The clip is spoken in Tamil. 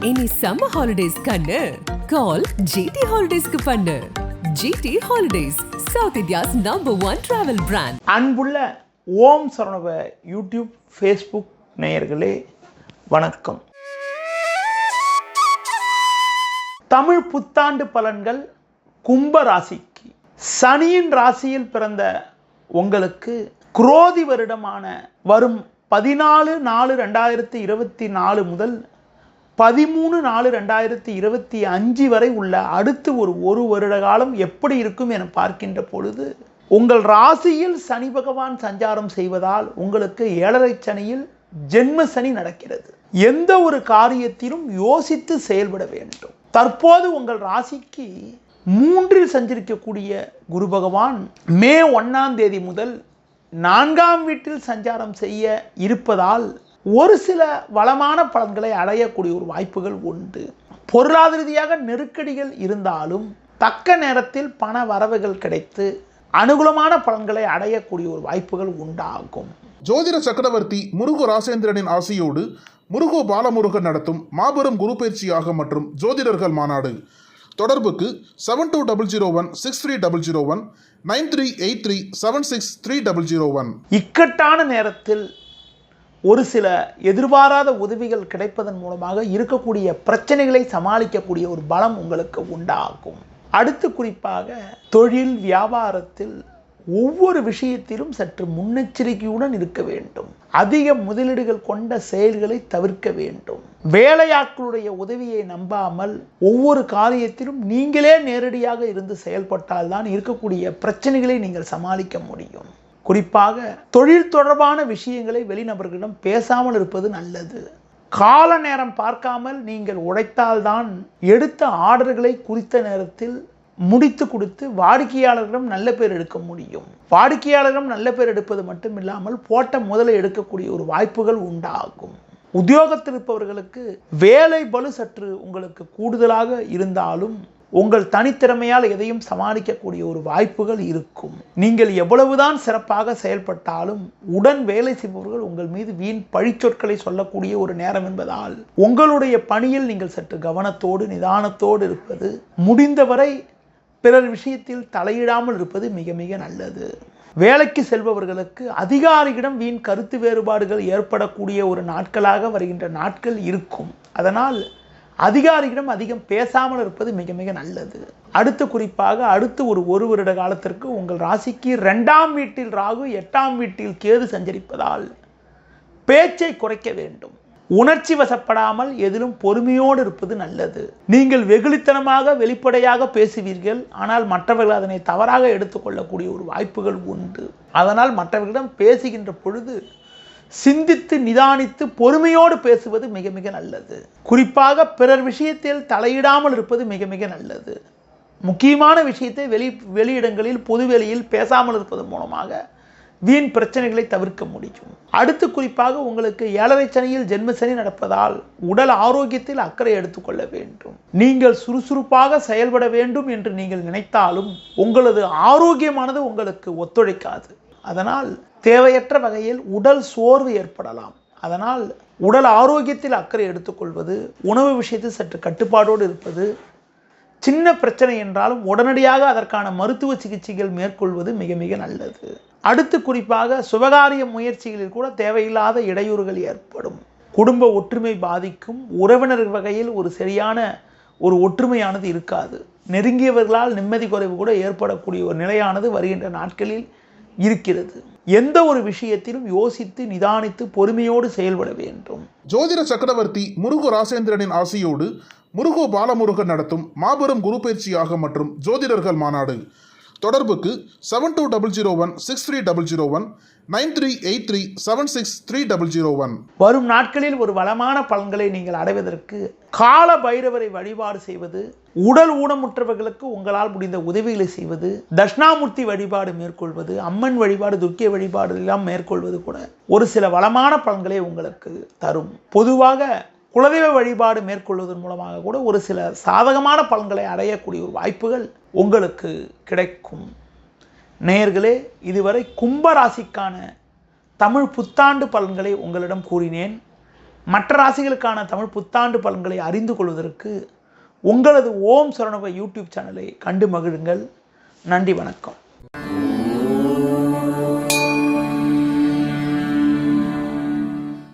இனி சம்மர் ஹாலிடேஸ் கண்ணு கால் ஜிடி ஹாலிடேஸ்க்கு பண்ணு. GT holidays, South India's #1 travel brand. அன்புள்ள ஓம் சரவணபவ யூடியூப் ஃபேஸ்புக் நேயர்களே வணக்கம். தமிழ் புத்தாண்டு பலன்கள் கும்ப ராசிக்கு. சனியின் ராசியில் பிறந்த உங்களுக்கு குரோதி வருடமான வரும் 14/4/2024 முதல் 13/4/2025 வரை உள்ள அடுத்து ஒரு வருட காலம் எப்படி இருக்கும் என பார்க்கின்ற பொழுது, உங்கள் ராசியில் சனி பகவான் சஞ்சாரம் செய்வதால் உங்களுக்கு 7.5 சனியில் ஜென்ம சனி நடக்கிறது. எந்த ஒரு காரியத்திலும் யோசித்து செயல்பட வேண்டும். தற்போது உங்கள் ராசிக்கு 3இல் சஞ்சரிக்கக்கூடிய குரு பகவான் மே 1ஆம் தேதி முதல் 4ஆம் வீட்டில் சஞ்சாரம் செய்ய இருப்பதால் ஒரு சில வளமான பலன்களை அடையக்கூடிய ஒரு வாய்ப்புகள் உண்டு. பொருளாதார ரீதியாக நெருக்கடிகள் இருந்தாலும் தக்க நேரத்தில் பண வரவுகள் கிடைத்து அனுகூலமான பலன்களை அடையக்கூடிய ஒரு வாய்ப்புகள் உண்டாகும். ஜோதிட சக்கரவர்த்தி முருகு ராசேந்திரனின் ஆசியோடு முருகு பாலமுருகன் நடத்தும் மாபெரும் குரு பயிற்சியாக மற்றும் ஜோதிடர்கள் மாநாடு. தொடர்புக்கு 7200163001 9383763001. இக்கட்டான நேரத்தில் ஒரு சில எதிர்பாராத உதவிகள் கிடைப்பதன் மூலமாக இருக்கக்கூடிய பிரச்சனைகளை சமாளிக்கக்கூடிய ஒரு பலம் உங்களுக்கு உண்டாகும். அடுத்து குறிப்பாக தொழில் வியாபாரத்தில் ஒவ்வொரு விஷயத்திலும் சற்று முன்னெச்சரிக்கையுடன் இருக்க வேண்டும். அதிக முதலீடுகள் கொண்ட செயல்களை தவிர்க்க வேண்டும். வேலையாட்களுடைய உதவியை நம்பாமல் ஒவ்வொரு காரியத்திலும் நீங்களே நேரடியாக இருந்து செயல்பட்டால் தான் இருக்கக்கூடிய பிரச்சனைகளை நீங்கள் சமாளிக்க முடியும். குறிப்பாக தொழில் தொடர்பான விஷயங்களை வெளிநபர்களிடம் பேசாமல் இருப்பது நல்லது. கால நேரம் பார்க்காமல் நீங்கள் உழைத்தால்தான் எடுத்த ஆர்டர்களை குறித்த நேரத்தில் முடித்து கொடுத்து வாடிக்கையாளர்களிடம் நல்ல பேர் எடுக்க முடியும். வாடிக்கையாளர்களிடம் நல்ல பேர் எடுப்பது மட்டும் இல்லாமல் போட்ட முதலை எடுக்கக்கூடிய ஒரு வாய்ப்புகள் உண்டாகும். உத்தியோகத்தில் இருப்பவர்களுக்கு வேலை பளு சற்று உங்களுக்கு கூடுதலாக இருந்தாலும் உங்கள் தனித்திறமையால் எதையும் சமாளிக்கக்கூடிய ஒரு வாய்ப்புகள் இருக்கும். நீங்கள் எவ்வளவுதான் சிறப்பாக செயல்பட்டாலும் உடன் வேலை செய்பவர்கள் உங்கள் மீது வீண் பழிச்சொற்களை சொல்லக்கூடிய ஒரு நேரம் என்பதால் உங்களுடைய பணியில் நீங்கள் சற்று கவனத்தோடு நிதானத்தோடு இருப்பது, முடிந்தவரை பிறர் விஷயத்தில் தலையிடாமல் இருப்பது மிக மிக நல்லது. வேலைக்கு செல்பவர்களுக்கு அதிகாரியிடம் வீண் கருத்து வேறுபாடுகள் ஏற்படக்கூடிய ஒரு நாட்களாக வருகின்ற நாட்கள் இருக்கும். அதனால் அதிகாரியிடம் அதிகம் பேசாமல் இருப்பது மிக மிக நல்லது. அடுத்து குறிப்பாக அடுத்து ஒரு வருட காலத்திற்கு உங்கள் ராசிக்கு 2ஆம் வீட்டில் ராகு 8ஆம் வீட்டில் கேது சஞ்சரிப்பதால் பேச்சை குறைக்க வேண்டும். உணர்ச்சி வசப்படாமல் எதிலும் பொறுமையோடு இருப்பது நல்லது. நீங்கள் வெகுளித்தனமாக வெளிப்படையாக பேசுவீர்கள், ஆனால் மற்றவர்கள் அதனை தவறாக எடுத்துக்கொள்ளக்கூடிய ஒரு வாய்ப்புகள் உண்டு. அதனால் மற்றவர்களிடம் பேசுகின்ற பொழுது சிந்தித்து நிதானித்து பொறுமையோடு பேசுவது மிக மிக நல்லது. குறிப்பாக பிறர் விஷயத்தில் தலையிடாமல் இருப்பது மிக மிக நல்லது. முக்கியமான விஷயத்தை வெளியிடங்களில் பொதுவெளியில் பேசாமல் இருப்பதன் மூலமாக வீண் பிரச்சனைகளை தவிர்க்க முடியும். அடுத்து குறிப்பாக உங்களுக்கு 7.5 சனியில் ஜென்ம சனி நடப்பதால் உடல் ஆரோக்கியத்தில் அக்கறை எடுத்துக்கொள்ள வேண்டும். நீங்கள் சுறுசுறுப்பாக செயல்பட வேண்டும் என்று நீங்கள் நினைத்தாலும் உங்களது ஆரோக்கியமானது உங்களுக்கு ஒத்துழைக்காது. அதனால் தேவையற்ற வகையில் உடல் சோர்வு ஏற்படலாம். அதனால் உடல் ஆரோக்கியத்தில் அக்கறை எடுத்துக்கொள்வது, உணவு விஷயத்தில் சற்று கட்டுப்பாடோடு இருப்பது, சின்ன பிரச்சனை என்றாலும் உடனடியாக அதற்கான மருத்துவ சிகிச்சைகள் மேற்கொள்வது மிக மிக நல்லது. அடுத்து குறிப்பாக சுபகாரிய முயற்சிகளில் கூட தேவையில்லாத இடையூறுகள் ஏற்படும். குடும்ப ஒற்றுமை பாதிக்கும். உறவினர் வகையில் ஒரு சரியான ஒரு ஒற்றுமையானது இருக்காது. நெருங்கியவர்களால் நிம்மதி குறைவு கூட ஏற்படக்கூடிய ஒரு நிலையானது வருகின்ற நாட்களில் இருக்கிறது. எந்த ஒரு விஷயத்திலும் யோசித்து நிதானித்து பொறுமையோடு செயல்பட வேண்டும். ஜோதிட சக்கரவர்த்தி முருகு ராசேந்திரனின் ஆசியோடு முருகு பாலமுருகன் நடத்தும் மாபெரும் குரு பயிற்சியாக மற்றும் ஜோதிடர்கள் மாநாடு. தொடர்புக்கு 7200163001 9383763001. வரும் நாட்களில் ஒரு வளமான பலன்களை நீங்கள் அடைவதற்கு கால பைரவரை வழிபாடு செய்வது, உடல் ஊனமுற்றவர்களுக்கு உங்களால் முடிந்த உதவிகளை செய்வது, தட்சிணாமூர்த்தி வழிபாடு மேற்கொள்வது, அம்மன் வழிபாடு, துர்க்கை வழிபாடு எல்லாம் மேற்கொள்வது கூட ஒரு சில வளமான பலன்களை உங்களுக்கு தரும். பொதுவாக குலதெய்வ வழிபாடு மேற்கொள்வதன் மூலமாக கூட ஒரு சில சாதகமான பலன்களை அடையக்கூடிய ஒரு வாய்ப்புகள் உங்களுக்கு கிடைக்கும். நேயர்களே, இதுவரை கும்பராசிக்கான தமிழ் புத்தாண்டு பலன்களை உங்களிடம் கூறினேன். மற்ற ராசிகளுக்கான தமிழ் புத்தாண்டு பலன்களை அறிந்து கொள்வதற்கு உங்களது ஓம் சரவணபவ யூடியூப் சேனலை கண்டு மகிழுங்கள். நன்றி, வணக்கம்.